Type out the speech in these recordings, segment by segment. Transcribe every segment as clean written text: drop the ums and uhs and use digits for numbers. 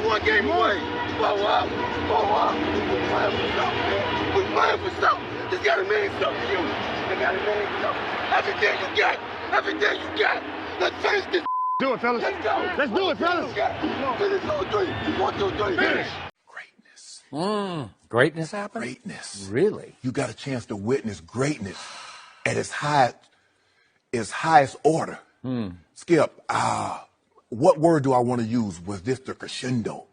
one game away. Blow up. We're playing for something, man. We're playing for something. Just gotta mean something to you. They gotta mean something. Everything you got. Everything you got. Let's finish this. Do it, fellas. Let's go. Let's do it, fellas. Finish 2-3. 1, 2, 3. Finish. Greatness. Greatness happened? Greatness. Really? You got a chance to witness greatness at its highest order. Skip, what word do I want to use? Was this the crescendo?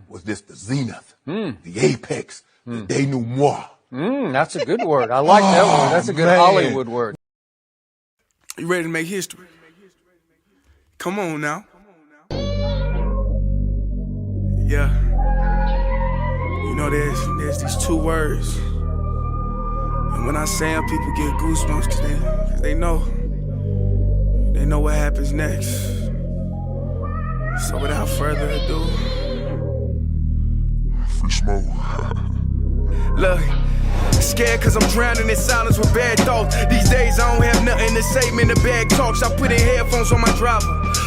Was this the zenith? The apex? The denouement? That's a good word. I like that word. That's a good Hollywood word. You ready to make history? Come on now. Yeah. You know, there's these two words. And when I say them, people get goosebumps because they know what happens next. So without further ado, Free smoke. look. Scared cause I'm drowning in silence with bad thoughts. These days I don't have nothing to say, man, the bag talks. I put in headphones on my driver.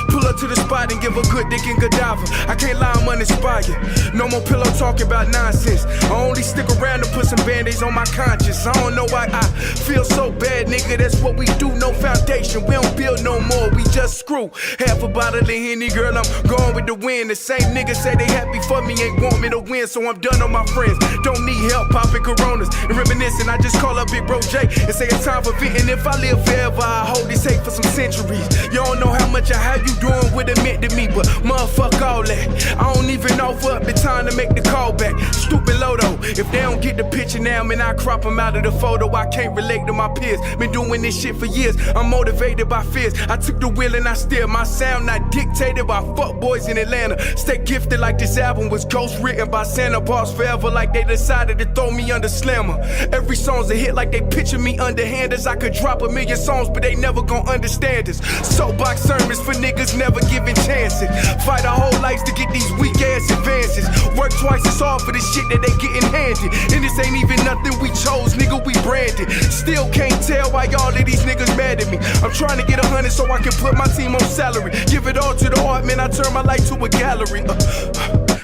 Pull up to the spot and give a good dick and Godiva. I can't lie, I'm uninspired. No more pillow talking about nonsense. I only stick around to put some band-aids on my conscience. I don't know why I feel so bad, nigga. That's what we do, no foundation. We don't build no more, we just screw. Half a bottle of Henny, girl, I'm going with the wind. The same niggas say they happy for me, ain't want me to win. So I'm done on my friends. Don't need help popping Coronas and reminiscing. I just call up Big Bro J and say it's time for venting. If I live forever, I hold this hate for some centuries. You don't know how much or how you doing would admit to me, but motherfuck all that. I don't even offer up the time to make the call back. Stupid Lodo. If they don't get the picture now, man, I crop them out of the photo. I can't relate to my peers. Been doing this shit for years. I'm motivated by fears. I took the wheel and I steer. My sound not dictated by fuck boys in Atlanta. Stay gifted like this album was ghost written by Santa Bars forever, like they decided to throw me under Slammer. Every song's a hit like they picture me underhanders. I could drop a million songs, but they never gon' understand us. Soapbox sermons for niggas never giving chances. Fight our whole lives to get these weak ass advances. Work twice as hard for the shit that they getting handed. And this ain't even nothing we chose, nigga, we branded. Still can't tell why all of these niggas mad at me. I'm trying to get 100 so I can put my team on salary. Give it all to the art, man, I turn my life to a gallery.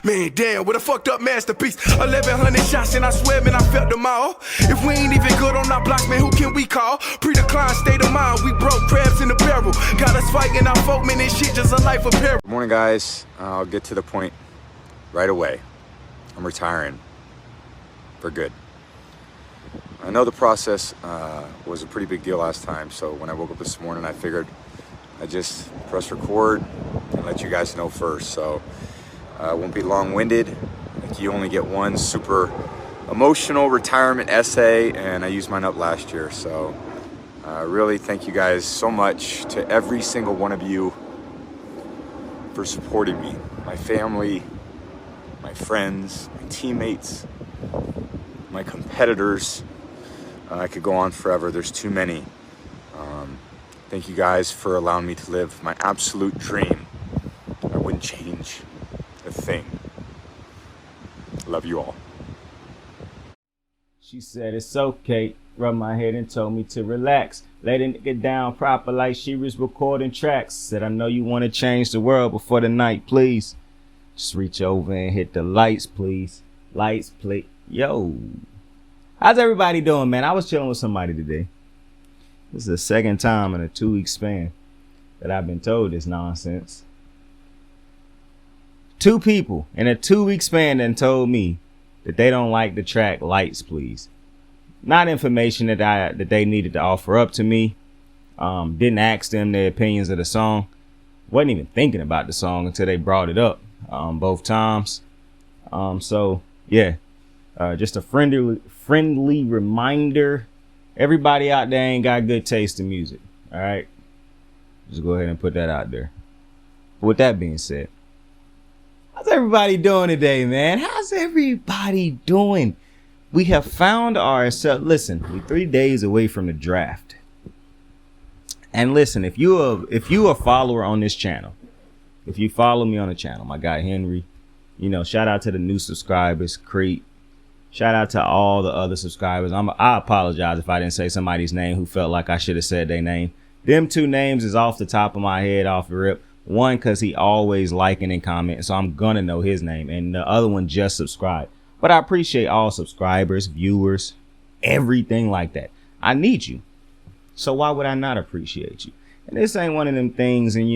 Man, damn, what a fucked up masterpiece. 1,100 shots and I swear, man, I felt them all. If we ain't even good on our blocks, man, who can we call? Pre-decline state of mind, we broke crabs in the barrel. Got us fighting our folk, man, this shit just a life of peril. Good morning, guys. I'll get to the point right away. I'm retiring for good. I know the process was a pretty big deal last time, so when I woke up this morning, I figured I'd just press record and let you guys know first. So I won't be long-winded. Like, you only get one super emotional retirement essay, and I used mine up last year. So really thank you guys so much, to every single one of you, for supporting me, my family, my friends, my teammates, my competitors. I could go on forever. There's too many. Thank you guys for allowing me to live my absolute dream. I wouldn't change a thing. Love you all. She said it's okay. Rubbed my head and told me to relax. Laid a nigga down proper like she was recording tracks. Said I know you want to change the world before the night, please. Just reach over and hit the lights, please. Lights, please. Yo. How's everybody doing, man? I was chilling with somebody today. This is the second time in a 2-week span that I've been told this nonsense. 2 people in a 2-week span that told me that they don't like the track Lights, Please. Not information that they needed to offer up to me. Didn't ask them their opinions of the song. Wasn't even thinking about the song until they brought it up both times. So yeah, just a friendly reminder. Everybody out there ain't got good taste in music. All right, just go ahead and put that out there. With that being said, how's everybody doing today, man? How's everybody doing? We have found ourselves. Listen, we're 3 days away from the draft. And listen, if you a follower on this channel, if you follow me on the channel, my guy Henry, you know, shout out to the new subscribers, Creep. Shout out to all the other subscribers. I apologize if I didn't say somebody's name who felt like I should have said their name. Them 2 names is off the top of my head, off the rip. One, because he always liking and commenting, so I'm gonna know his name. And the other one just subscribed. But I appreciate all subscribers, viewers, everything like that. I need you. So why would I not appreciate you? And this ain't one of them things, and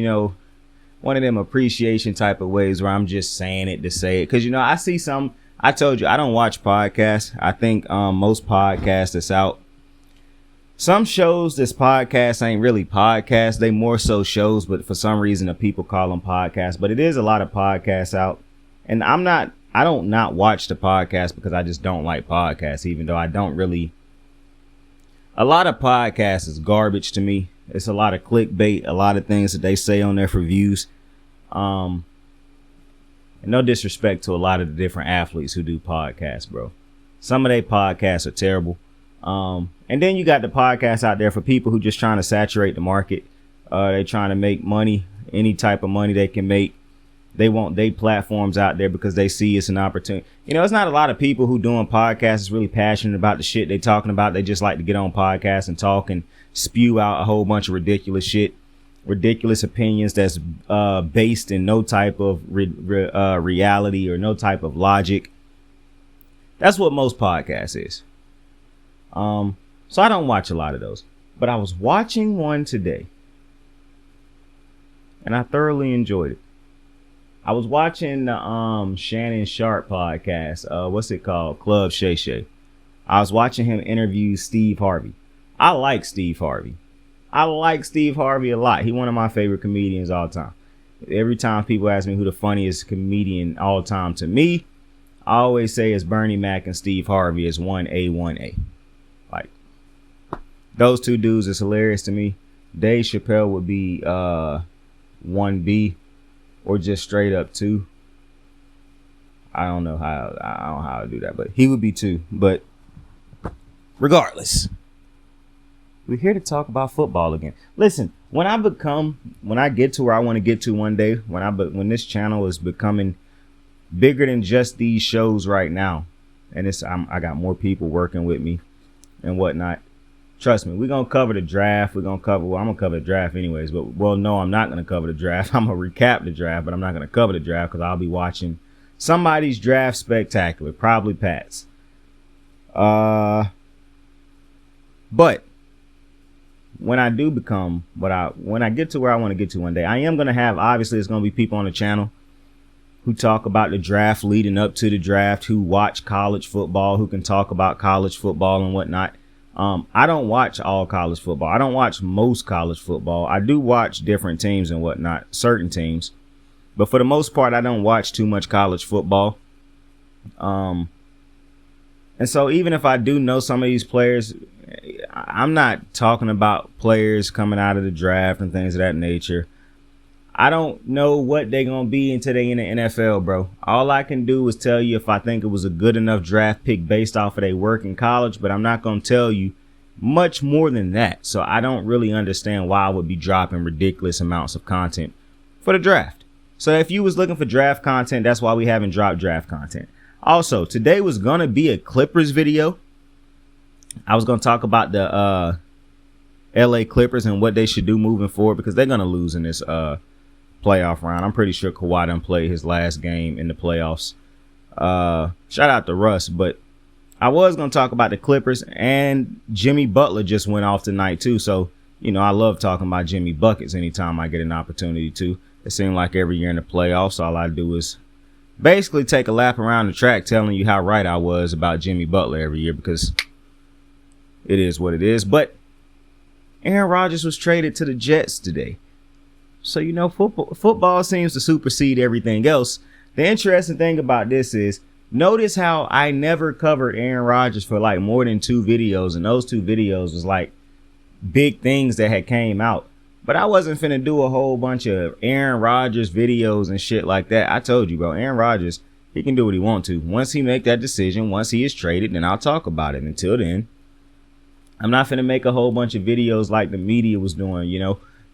one of them appreciation type of ways where I'm just saying it to say it. Because, I see some, I told you, I don't watch podcasts. I think most podcasts that's out, some shows, this podcast ain't really podcasts. They more so shows, but for some reason the people call them podcasts. But it is a lot of podcasts out. And I don't not watch the podcast because I just don't like podcasts, even though I don't really. A lot of podcasts is garbage to me. It's a lot of clickbait, a lot of things that they say on there for views. And no disrespect to a lot of the different athletes who do podcasts, bro. Some of their podcasts are terrible. And then you got the podcasts out there for people who just trying to saturate the market. They trying to make money, any type of money they can make. They want their platforms out there because they see it's an opportunity. It's not a lot of people who doing podcasts is really passionate about the shit they talking about. They just like to get on podcasts and talk and spew out a whole bunch of ridiculous shit, ridiculous opinions that's based in no type of reality or no type of logic. That's what most podcasts is. So I don't watch a lot of those, but I was watching one today and I thoroughly enjoyed it. I was watching the Shannon Sharp podcast. What's it called? Club Shay Shay. I was watching him interview Steve Harvey. I like Steve Harvey. I like Steve Harvey a lot. He's one of my favorite comedians all time. Every time people ask me who the funniest comedian all time to me, I always say it's Bernie Mac and Steve Harvey is 1A, 1A. Like, those two dudes is hilarious to me. Dave Chappelle would be 1B. Or just straight up 2. I don't know how to do that, but he would be 2. But regardless, we're here to talk about football again. Listen, when I get to where I want to get to one day, when this channel is becoming bigger than just these shows right now, and I got more people working with me and whatnot. Trust me, we're going to cover the draft. I'm going to cover the draft anyways. But, no, I'm not going to cover the draft. I'm going to recap the draft, but I'm not going to cover the draft because I'll be watching somebody's draft spectacular. Probably Pat's. But when I do become when I get to where I want to get to one day, I am going to have, obviously, it's going to be people on the channel who talk about the draft leading up to the draft, who watch college football, who can talk about college football and whatnot. I don't watch all college football. I don't watch most college football. I do watch different teams and whatnot, certain teams. But for the most part, I don't watch too much college football. And so even if I do know some of these players, I'm not talking about players coming out of the draft and things of that nature. I don't know what they're going to be until they in the NFL, bro. All I can do is tell you if I think it was a good enough draft pick based off of their work in college, but I'm not going to tell you much more than that. So I don't really understand why I would be dropping ridiculous amounts of content for the draft. So if you was looking for draft content, that's why we haven't dropped draft content. Also, today was going to be a Clippers video. I was going to talk about the LA Clippers and what they should do moving forward because they're going to lose in this playoff round. I'm pretty sure Kawhi done played his last game in the playoffs. Shout out to Russ, but I was going to talk about the Clippers, and Jimmy Butler just went off tonight too. So, I love talking about Jimmy Buckets anytime I get an opportunity to. It seems like every year in the playoffs, all I do is basically take a lap around the track telling you how right I was about Jimmy Butler every year because it is what it is. But Aaron Rodgers was traded to the Jets today. So, football seems to supersede everything else. The interesting thing about this is, notice how I never covered Aaron Rodgers for like more than 2 videos. And those 2 videos was like big things that had came out. But I wasn't finna do a whole bunch of Aaron Rodgers videos and shit like that. I told you, bro, Aaron Rodgers, he can do what he wants to. Once he make that decision, once he is traded, then I'll talk about it. Until then, I'm not finna make a whole bunch of videos like the media was doing,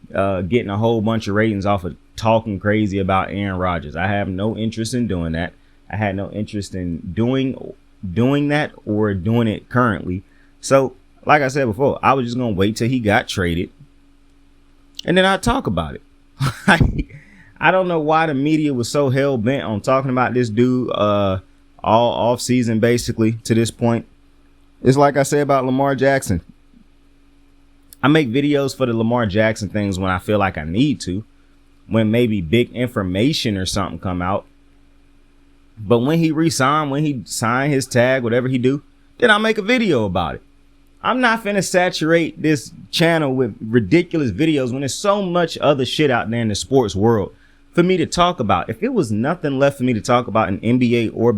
getting a whole bunch of ratings off of talking crazy about Aaron Rodgers. I have no interest in doing that. I had no interest in doing that or doing it currently. So, like I said before, I was just going to wait till he got traded. And then I'd talk about it. I don't know why the media was so hell bent on talking about this dude all off season, basically, to this point. It's like I say about Lamar Jackson. I make videos for the Lamar Jackson things when I feel like I need to, when maybe big information or something come out. But when he re-signed, when he signed his tag, whatever he do, then I'll make a video about it. I'm not finna saturate this channel with ridiculous videos when there's so much other shit out there in the sports world for me to talk about. If it was nothing left for me to talk about in NBA or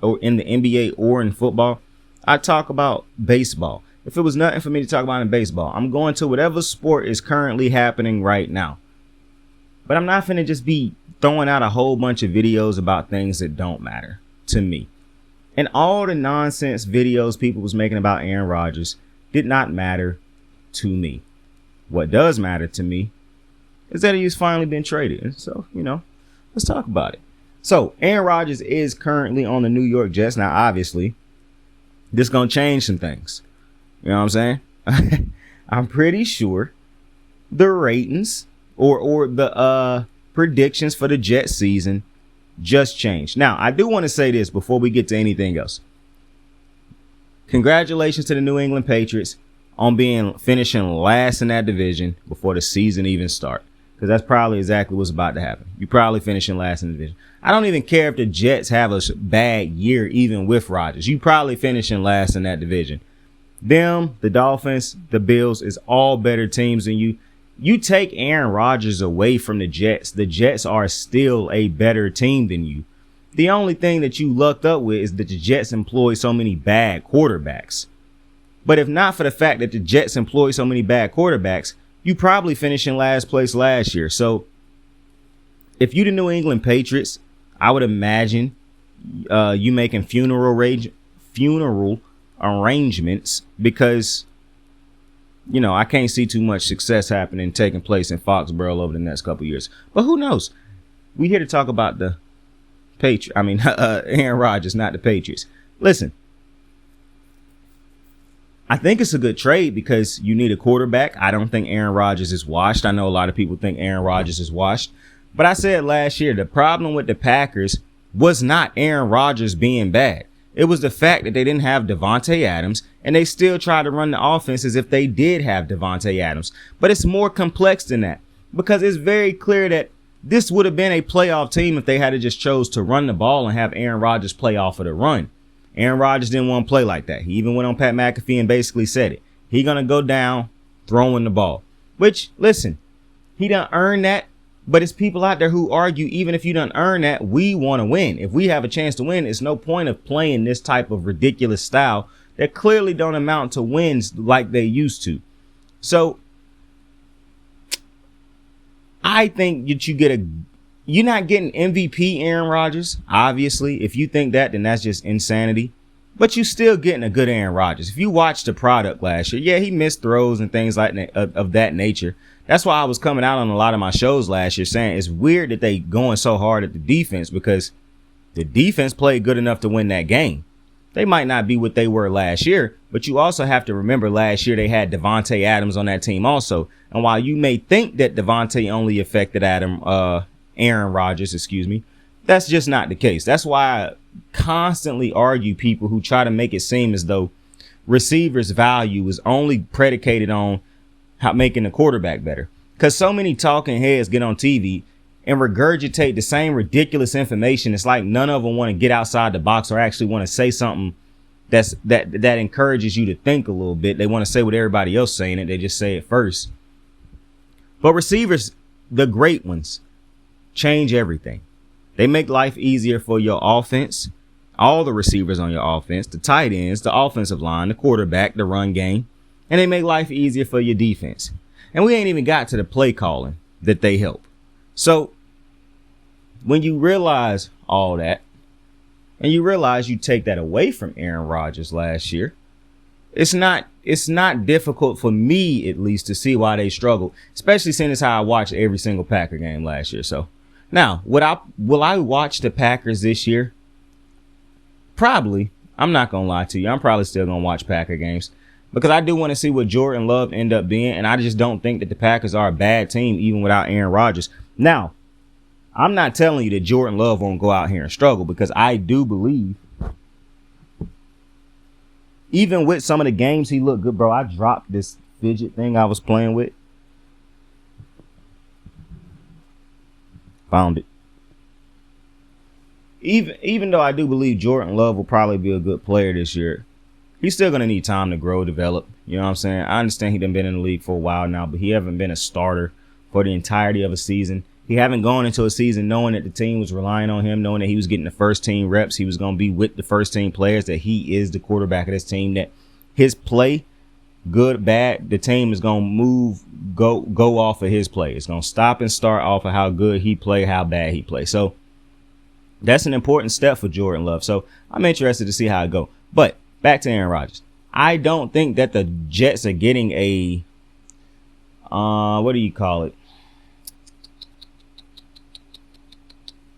or in the NBA or in football, I'd talk about baseball. If it was nothing for me to talk about in baseball, I'm going to whatever sport is currently happening right now. But I'm not finna just be throwing out a whole bunch of videos about things that don't matter to me. And all the nonsense videos people was making about Aaron Rodgers did not matter to me. What does matter to me is that he's finally been traded. And so, let's talk about it. So Aaron Rodgers is currently on the New York Jets. Now, obviously, this going to change some things. You know what I'm saying? I'm pretty sure the ratings or the predictions for the Jets season just changed. Now, I do want to say this before we get to anything else. Congratulations to the New England Patriots on finishing last in that division before the season even starts. Because that's probably exactly what's about to happen. You probably finishing last in the division. I don't even care if the Jets have a bad year even with Rodgers. You probably finishing last in that division. Them, the Dolphins, the Bills is all better teams than you. You take Aaron Rodgers away from the Jets are still a better team than you. The only thing that you lucked up with is that the Jets employ so many bad quarterbacks. But if not for the fact that the Jets employ so many bad quarterbacks, you probably finished in last place last year. So if you the New England Patriots, I would imagine you making funeral arrangements because, I can't see too much success happening, taking place in Foxborough over the next couple of years. But who knows? We here to talk about the Aaron Rodgers, not the Patriots. Listen, I think it's a good trade because you need a quarterback. I don't think Aaron Rodgers is washed. I know a lot of people think Aaron Rodgers is washed. But I said last year, the problem with the Packers was not Aaron Rodgers being bad. It was the fact that they didn't have Devontae Adams, and they still tried to run the offense as if they did have Devontae Adams. But it's more complex than that because it's very clear that this would have been a playoff team if they had just chose to run the ball and have Aaron Rodgers play off of the run. Aaron Rodgers didn't want to play like that. He even went on Pat McAfee and basically said it. He going to go down throwing the ball, which, listen, he done earned that. But it's people out there who argue, even if you done earn that, we want to win. If we have a chance to win, it's no point of playing this type of ridiculous style that clearly don't amount to wins like they used to. So I think that you're not getting MVP Aaron Rodgers. Obviously, if you think that, then that's just insanity. But you're still getting a good Aaron Rodgers. If you watched the product last year, yeah, he missed throws and things like that, of that nature. That's why I was coming out on a lot of my shows last year saying it's weird that they going so hard at the defense because the defense played good enough to win that game. They might not be what they were last year, but you also have to remember last year they had Devontae Adams on that team also. And while you may think that Devontae only affected Aaron Rodgers, that's just not the case. That's why I constantly argue people who try to make it seem as though receivers' value is only predicated on making the quarterback better. Because so many talking heads get on TV and regurgitate the same ridiculous information. It's like none of them want to get outside the box or actually want to say something that encourages you to think a little bit. They want to say what everybody else saying it. They just say it first. But receivers, the great ones, change everything. They make life easier for your offense, all the receivers on your offense, the tight ends, the offensive line, the quarterback, the run game. And they make life easier for your defense. And we ain't even got to the play calling that they help. So when you realize all that and you realize you take that away from Aaron Rodgers last year, it's not difficult for me, at least, to see why they struggled, especially seeing as how I watched every single Packer game last year. So now, will I watch the Packers this year? Probably. I'm not going to lie to you. I'm probably still going to watch Packer games. because I do want to see what Jordan Love end up being, and I just don't think that the Packers are a bad team even without Aaron Rodgers. Now, I'm not telling you that Jordan Love won't go out here and struggle, because I do believe, even with some of the games he looked good, bro. I dropped this fidget thing I was playing with. Found it. Even though I do believe Jordan Love will probably be a good player this year, he's still going to need time to grow, develop. You know what I'm saying? I understand he done been in the league for a while now, but he haven't been a starter for the entirety of a season. He haven't gone into a season knowing that the team was relying on him, knowing that he was getting the first team reps. He was going to be with the first team players, that he is the quarterback of this team, that his play, good, bad, the team is going to go off of his play. It's going to stop and start off of how good he play, how bad he play. So that's an important step for Jordan Love. So I'm interested to see how it go. But back to Aaron Rodgers. I don't think that the Jets are getting a, what do you call it?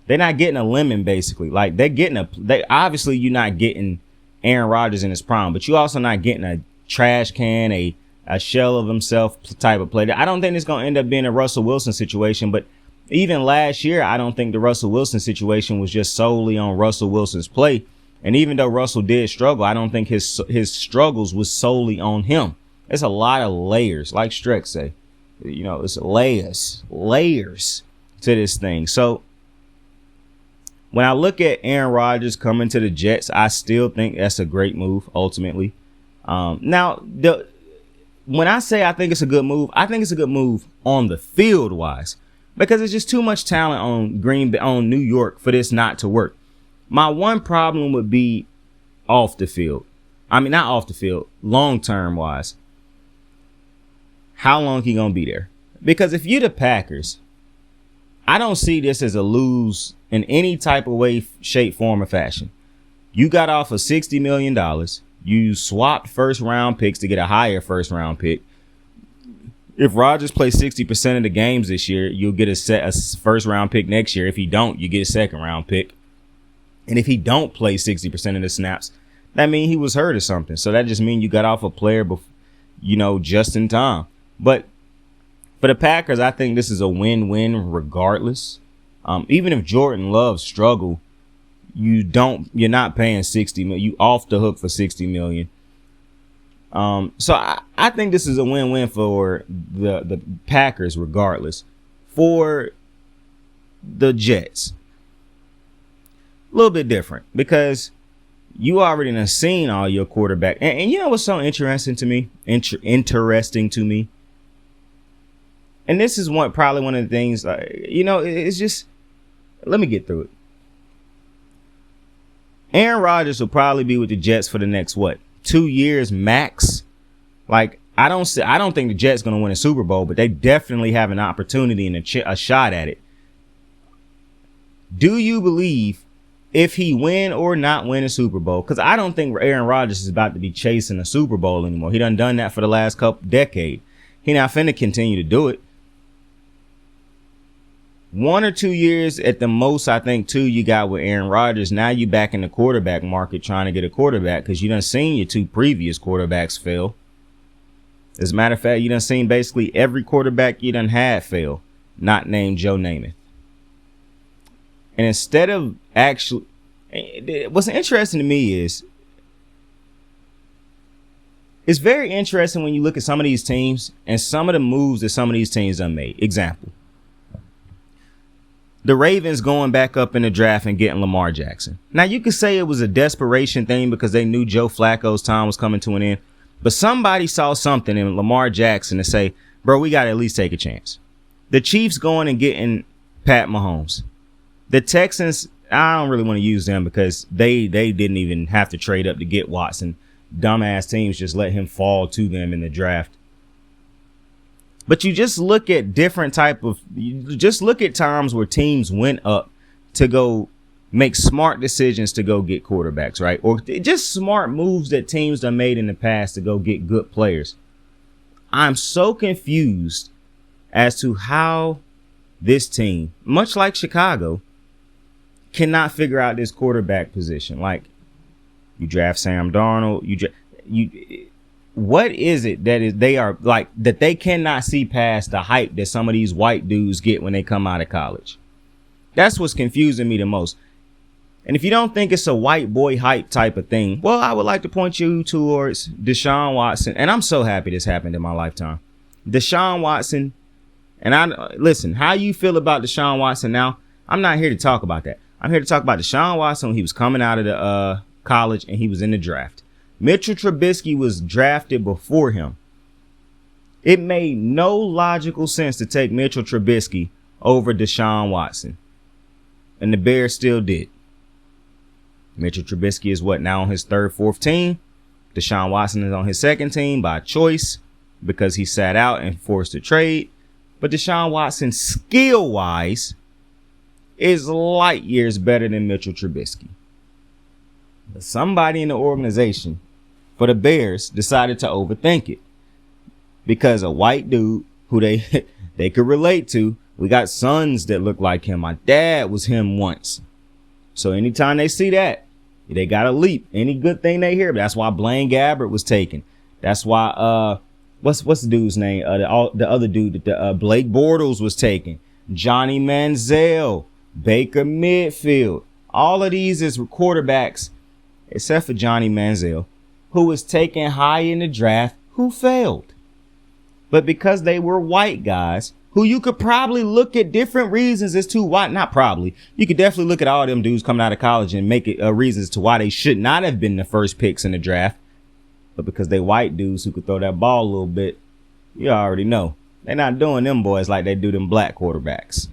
They're not getting a lemon, basically. Like, they're getting obviously you're not getting Aaron Rodgers in his prime, but you're also not getting a trash can, a shell of himself type of player. I don't think it's going to end up being a Russell Wilson situation, but even last year, I don't think the Russell Wilson situation was just solely on Russell Wilson's play. And even though Russell did struggle, I don't think his struggles was solely on him. It's a lot of layers, like Streck say. You know, it's layers to this thing. So when I look at Aaron Rodgers coming to the Jets, I still think that's a great move, ultimately. Now, when I say I think it's a good move, I think it's a good move on the field wise, because it's just too much talent on New York for this not to work. My one problem would be off the field. I mean, not off the field, long-term wise. How long he going to be there? Because if you're the Packers, I don't see this as a lose in any type of way, shape, form, or fashion. You got off of $60 million. You swapped first-round picks to get a higher first-round pick. If Rodgers plays 60% of the games this year, you'll get a first-round pick next year. If he don't, you get a second-round pick. And if he don't play 60% of the snaps, that means he was hurt or something. So that just means you got off a player, just in time. But for the Packers, I think this is a win-win regardless. Even if Jordan Love struggle, you're not paying $60 million. You off the hook for $60 million. So I think this is a win-win for the Packers regardless. For the Jets, a little bit different, because you already done seen all your quarterback. And you know what's so interesting to me? Interesting to me. And this is probably one of the things, it's just, let me get through it. Aaron Rodgers will probably be with the Jets for the next, 2 years max. Like, I don't think the Jets going to win a Super Bowl, but they definitely have an opportunity and a shot at it. Do you believe if he win or not win a Super Bowl? Because I don't think Aaron Rodgers is about to be chasing a Super Bowl anymore. He done that for the last couple decade. He not finna continue to do it. 1 or 2 years at the most, I think 2 you got with Aaron Rodgers. Now you back in the quarterback market trying to get a quarterback, because you done seen your 2 previous quarterbacks fail. As a matter of fact, you done seen basically every quarterback you done had fail, not named Joe Namath. And instead of actually, what's interesting to me is, it's very interesting when you look at some of these teams and some of the moves that some of these teams done made. Example, the Ravens going back up in the draft and getting Lamar Jackson. Now, you could say it was a desperation thing because they knew Joe Flacco's time was coming to an end. But somebody saw something in Lamar Jackson to say, bro, we got to at least take a chance. The Chiefs going and getting Pat Mahomes. The Texans, I don't really want to use them because they didn't even have to trade up to get Watson. Dumbass teams just let him fall to them in the draft. But you just look at just look at times where teams went up to go make smart decisions to go get quarterbacks, right? Or just smart moves that teams done made in the past to go get good players. I'm so confused as to how this team, much like Chicago, cannot figure out this quarterback position. Like, you draft Sam Darnold, what is it they are like that they cannot see past the hype that some of these white dudes get when they come out of college? That's what's confusing me the most. And if you don't think it's a white boy hype type of thing, well, I would like to point you towards Deshaun Watson. And I'm so happy this happened in my lifetime. Deshaun Watson. And listen, how you feel about Deshaun Watson now? I'm not here to talk about that. I'm here to talk about Deshaun Watson when he was coming out of the college and he was in the draft. Mitchell Trubisky was drafted before him. It made no logical sense to take Mitchell Trubisky over Deshaun Watson. And the Bears still did. Mitchell Trubisky is now on his third, fourth team. Deshaun Watson is on his second team by choice because he sat out and forced a trade. But Deshaun Watson, skill-wise, is light years better than Mitchell Trubisky. But somebody in the organization for the Bears decided to overthink it. Because a white dude who they could relate to, we got sons that look like him. My dad was him once. So anytime they see that, they got to leap. Any good thing they hear. That's why Blaine Gabbert was taken. That's why, what's the dude's name? The other dude, Blake Bortles was taken. Johnny Manziel, Baker Mayfield. All of these is quarterbacks, except for Johnny Manziel, who was taken high in the draft, who failed. But because they were white guys, who you could probably look at different reasons as to why, not probably, you could definitely look at all them dudes coming out of college and make it reasons to why they should not have been the first picks in the draft. But because they white dudes who could throw that ball a little bit, you already know. They're not doing them boys like they do them black quarterbacks.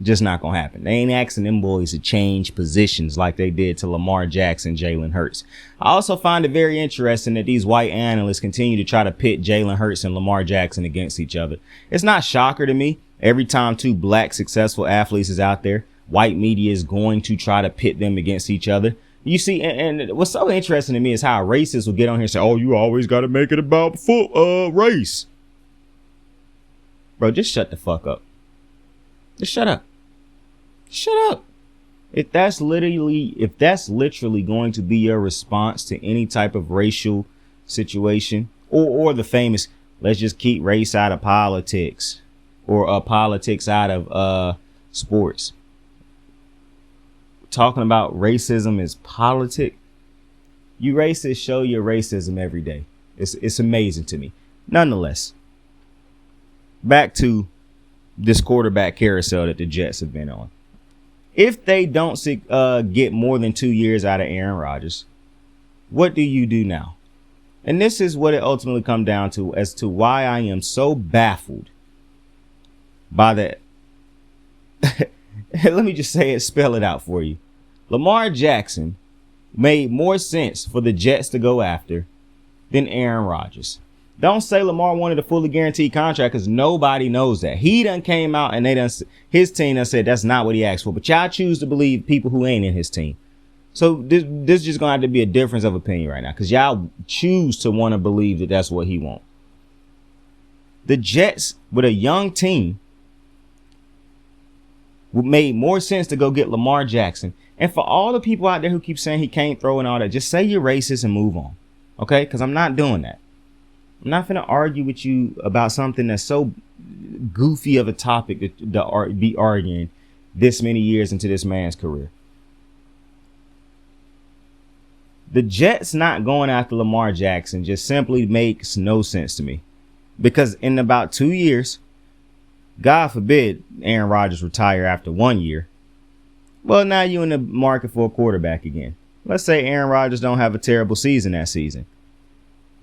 Just not going to happen. They ain't asking them boys to change positions like they did to Lamar Jackson, Jalen Hurts. I also find it very interesting that these white analysts continue to try to pit Jalen Hurts and Lamar Jackson against each other. It's not shocker to me. Every time two black successful athletes is out there, white media is going to try to pit them against each other. You see, and what's so interesting to me is how racists will get on here and say, oh, you always got to make it about race. Bro, just shut the fuck up. Just shut up. Shut up. If that's literally going to be your response to any type of racial situation, or the famous, let's just keep race out of politics, or politics out of sports. Talking about racism is politic. You racists show your racism every day. It's amazing to me. Nonetheless, back to this quarterback carousel that the Jets have been on. If they don't get more than 2 years out of Aaron Rodgers, what do you do now? And this is what it ultimately comes down to as to why I am so baffled by that. Let me just say it, spell it out for you. Lamar Jackson made more sense for the Jets to go after than Aaron Rodgers. Don't say Lamar wanted a fully guaranteed contract because nobody knows that. He done came out and his team done said that's not what he asked for. But y'all choose to believe people who ain't in his team. So this is just going to have to be a difference of opinion right now because y'all choose to want to believe that that's what he wants. The Jets, with a young team, made more sense to go get Lamar Jackson. And for all the people out there who keep saying he can't throw and all that, just say you're racist and move on. Okay? Because I'm not doing that. I'm not going to argue with you about something that's so goofy of a topic to be arguing this many years into this man's career. The Jets not going after Lamar Jackson just simply makes no sense to me. Because in about 2 years, God forbid Aaron Rodgers retire after 1 year. Well, now you're in the market for a quarterback again. Let's say Aaron Rodgers don't have a terrible season that season.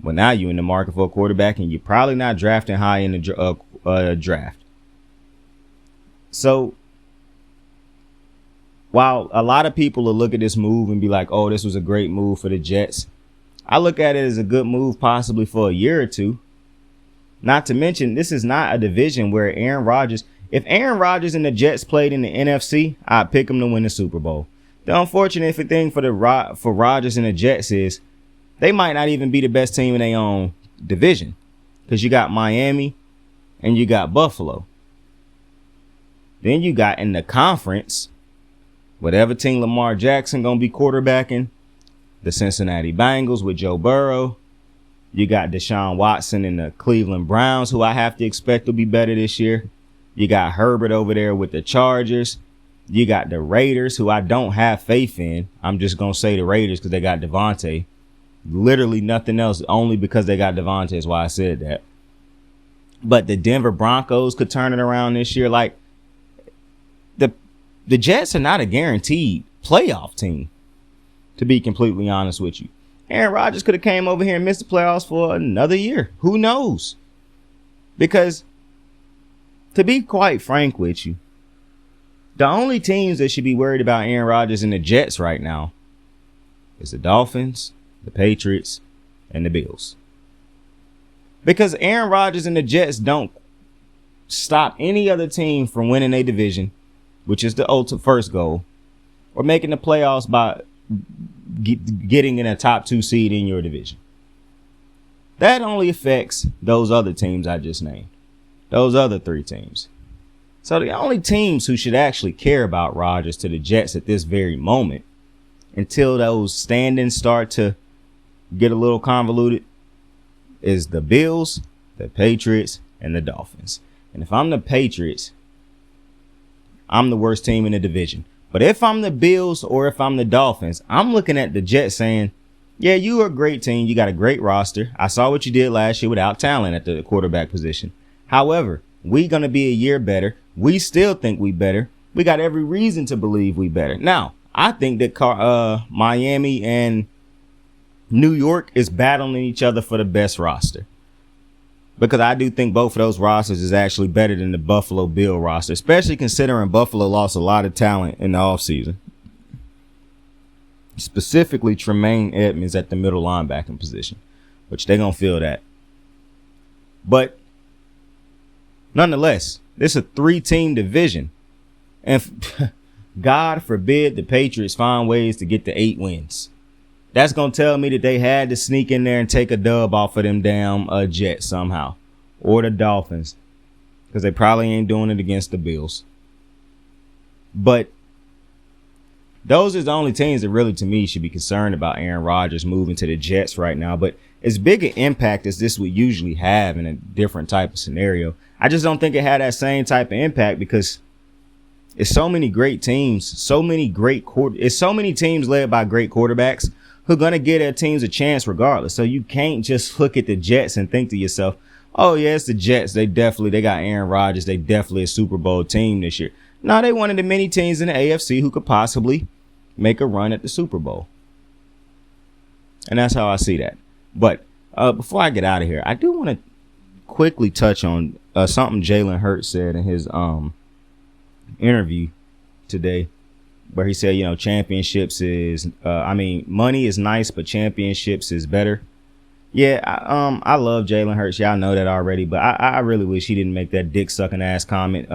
Well, now you're in the market for a quarterback and you're probably not drafting high in the draft. So while a lot of people will look at this move and be like, oh, this was a great move for the Jets, I look at it as a good move possibly for a year or two. Not to mention, this is not a division where Aaron Rodgers, if Aaron Rodgers and the Jets played in the NFC, I'd pick them to win the Super Bowl. The unfortunate thing for Rodgers and the Jets is they might not even be the best team in their own division because you got Miami and you got Buffalo. Then you got in the conference, whatever team Lamar Jackson going to be quarterbacking, the Cincinnati Bengals with Joe Burrow. You got Deshaun Watson and the Cleveland Browns, who I have to expect will be better this year. You got Herbert over there with the Chargers. You got the Raiders, who I don't have faith in. I'm just going to say the Raiders because they got Devontae. Literally nothing else, only because they got Devontae is why I said that. But the Denver Broncos could turn it around this year. Like, the Jets are not a guaranteed playoff team, to be completely honest with you. Aaron Rodgers could have came over here and missed the playoffs for another year. Who knows? Because, to be quite frank with you, the only teams that should be worried about Aaron Rodgers and the Jets right now is the Dolphins, the Patriots, and the Bills. Because Aaron Rodgers and the Jets don't stop any other team from winning a division, which is the ultimate first goal, or making the playoffs by getting in a top 2 seed in your division. That only affects those other teams I just named. Those other 3 teams. So the only teams who should actually care about Rodgers to the Jets at this very moment, until those standings start to get a little convoluted, is the Bills, the Patriots, and the Dolphins. And if I'm the Patriots, I'm the worst team in the division. But if I'm the Bills or if I'm the Dolphins, I'm looking at the Jets saying, yeah, you are a great team. You got a great roster. I saw what you did last year without talent at the quarterback position. However, we're going to be a year better. We still think we better. We got every reason to believe we better. Now, I think that Miami and New York is battling each other for the best roster. Because I do think both of those rosters is actually better than the Buffalo Bill roster, especially considering Buffalo lost a lot of talent in the offseason. Specifically, Tremaine Edmonds at the middle linebacking position, which they're going to feel that. But nonetheless, this is a 3-team division. And God forbid the Patriots find ways to get to 8 wins. That's going to tell me that they had to sneak in there and take a dub off of them damn Jets somehow. Or the Dolphins. Because they probably ain't doing it against the Bills. But those are the only teams that really, to me, should be concerned about Aaron Rodgers moving to the Jets right now. But as big an impact as this would usually have in a different type of scenario, I just don't think it had that same type of impact because it's so many great teams, so many teams led by great quarterbacks who are going to give their teams a chance regardless. So you can't just look at the Jets and think to yourself, oh, yeah, it's the Jets. They got Aaron Rodgers. They definitely a Super Bowl team this year. No, they one of the many teams in the AFC who could possibly make a run at the Super Bowl. And that's how I see that. But before I get out of here, I do want to quickly touch on something Jalen Hurts said in his interview today, where he said, championships is, money is nice, but championships is better. Yeah, I love Jalen Hurts. Y'all know that already, but I really wish he didn't make that dick sucking ass comment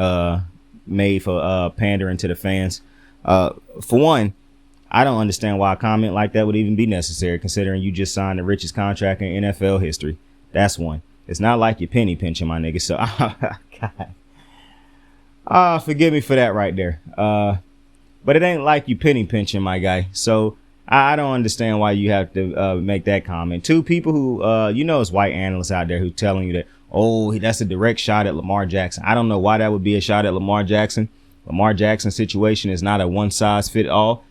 made for pandering to the fans. For one, I don't understand why a comment like that would even be necessary, considering you just signed the richest contract in NFL history. That's one. It's not like you're penny pinching, my nigga. So, God. Forgive me for that right there. But it ain't like you penny pinching, my guy. So I don't understand why you have to make that comment. 2 people who, it's white analysts out there who telling you that, oh, that's a direct shot at Lamar Jackson. I don't know why that would be a shot at Lamar Jackson. Lamar Jackson's situation is not a one-size-fit-all.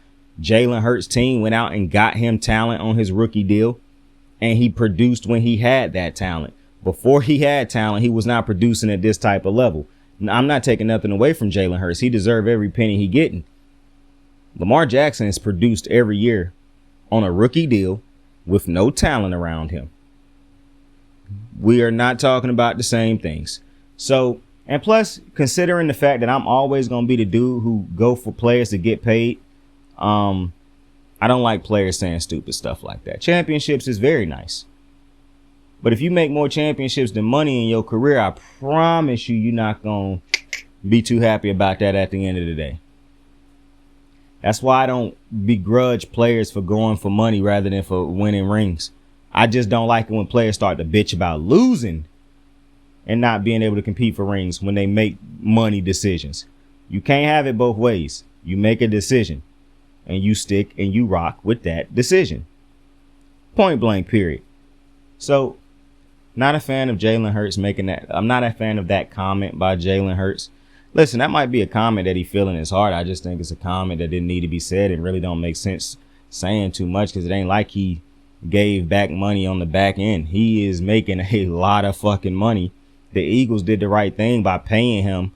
Jalen Hurts' team went out and got him talent on his rookie deal, and he produced when he had that talent. Before he had talent, he was not producing at this type of level. Now, I'm not taking nothing away from Jalen Hurts. He deserves every penny he getting. Lamar Jackson is produced every year on a rookie deal with no talent around him. We are not talking about the same things. So, and plus, considering the fact that I'm always going to be the dude who go for players to get paid, I don't like players saying stupid stuff like that. Championships is very nice. But if you make more championships than money in your career, I promise you're not going to be too happy about that at the end of the day. That's why I don't begrudge players for going for money rather than for winning rings. I just don't like it when players start to bitch about losing and not being able to compete for rings when they make money decisions. You can't have it both ways. You make a decision and you stick and you rock with that decision. Point blank, period. So, not a fan of Jalen Hurts making that. I'm not a fan of that comment by Jalen Hurts. Listen, that might be a comment that he feel in his heart. I just think it's a comment that didn't need to be said and really don't make sense saying too much, because it ain't like he gave back money on the back end. He is making a lot of fucking money. The Eagles did the right thing by paying him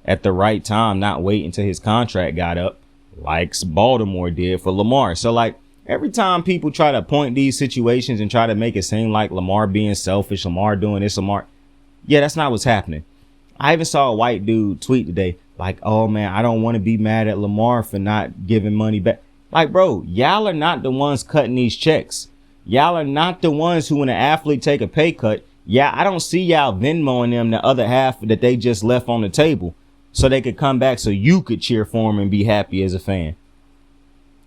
at the right time, not wait until his contract got up like Baltimore did for Lamar. So like every time people try to point these situations and try to make it seem like Lamar being selfish, Lamar doing this, Lamar, yeah, that's not what's happening. I even saw a white dude tweet today like, oh man, I don't want to be mad at Lamar for not giving money back. Like, bro, y'all are not the ones cutting these checks. Y'all are not the ones who, when an athlete take a pay cut, yeah, I don't see y'all Venmoing them the other half that they just left on the table so they could come back so you could cheer for them and be happy as a fan.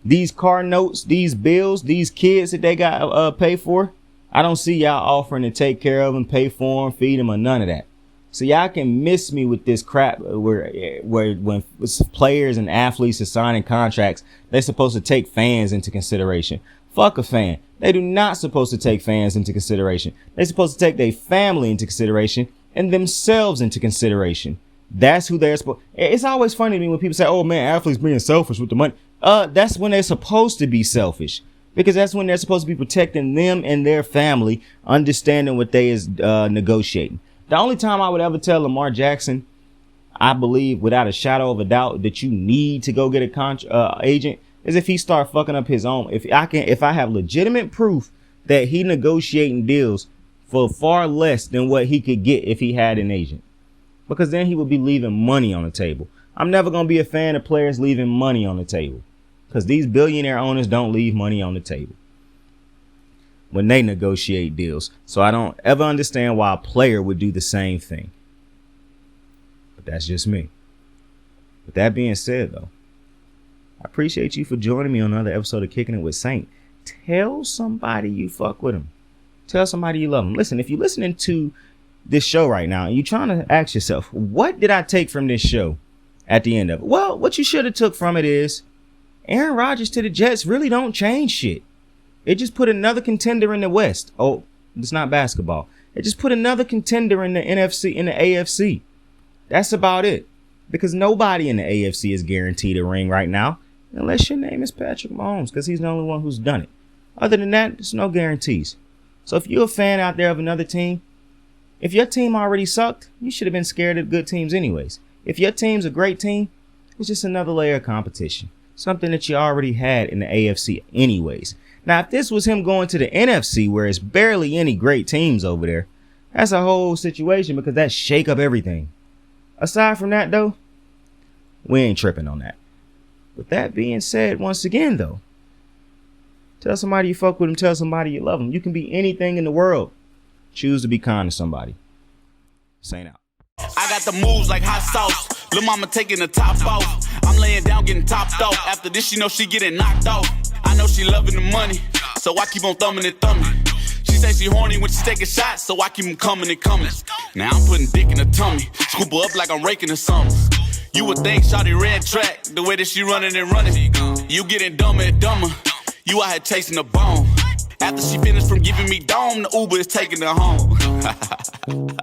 These car notes, these bills, these kids that they got pay for, I don't see y'all offering to take care of them, pay for them, feed them, or none of that. So y'all can miss me with this crap where when players and athletes are signing contracts, they're supposed to take fans into consideration. Fuck a fan. They do not supposed to take fans into consideration. They're supposed to take their family into consideration and themselves into consideration. That's who they're supposed. It's always funny to me when people say, oh man, athletes being selfish with the money. That's when they're supposed to be selfish, because that's when they're supposed to be protecting them and their family, understanding what they is negotiating. The only time I would ever tell Lamar Jackson, I believe without a shadow of a doubt, that you need to go get a agent is if he start fucking up his own. If I have legitimate proof that he negotiating deals for far less than what he could get if he had an agent, because then he would be leaving money on the table. I'm never going to be a fan of players leaving money on the table, because these billionaire owners don't leave money on the table when they negotiate deals. So I don't ever understand why a player would do the same thing. But that's just me. With that being said, though, I appreciate you for joining me on another episode of Kicking It with Saint. Tell somebody you fuck with them. Tell somebody you love them. Listen, if you're listening to this show right now and you're trying to ask yourself, what did I take from this show at the end of it? Well, what you should have took from it is Aaron Rodgers to the Jets really don't change shit. It just put another contender in the West. Oh, it's not basketball. It just put another contender in the NFC, in the AFC. That's about it. Because nobody in the AFC is guaranteed a ring right now, unless your name is Patrick Mahomes, because he's the only one who's done it. Other than that, there's no guarantees. So if you're a fan out there of another team, if your team already sucked, you should have been scared of good teams anyways. If your team's a great team, it's just another layer of competition. Something that you already had in the AFC anyways. Now, if this was him going to the NFC, where it's barely any great teams over there, that's a whole situation, because that shake up everything. Aside from that, though, we ain't tripping on that. With that being said, once again, though, tell somebody you fuck with them, tell somebody you love them. You can be anything in the world. Choose to be kind to somebody. Saint out. I got the moves like hot sauce. Lil' mama taking the top off. I'm laying down getting topped off. After this, she know she getting knocked off. I know she loving the money, so I keep on thumbing and thumbing. She say she horny when she taking shots, so I keep them coming and coming. Now I'm putting dick in her tummy, scoop her up like I'm raking her something. You would think shawty red track, the way that she running and running. You getting dumber and dumber, you out here chasing the bone. After she finished from giving me dome, the Uber is taking her home.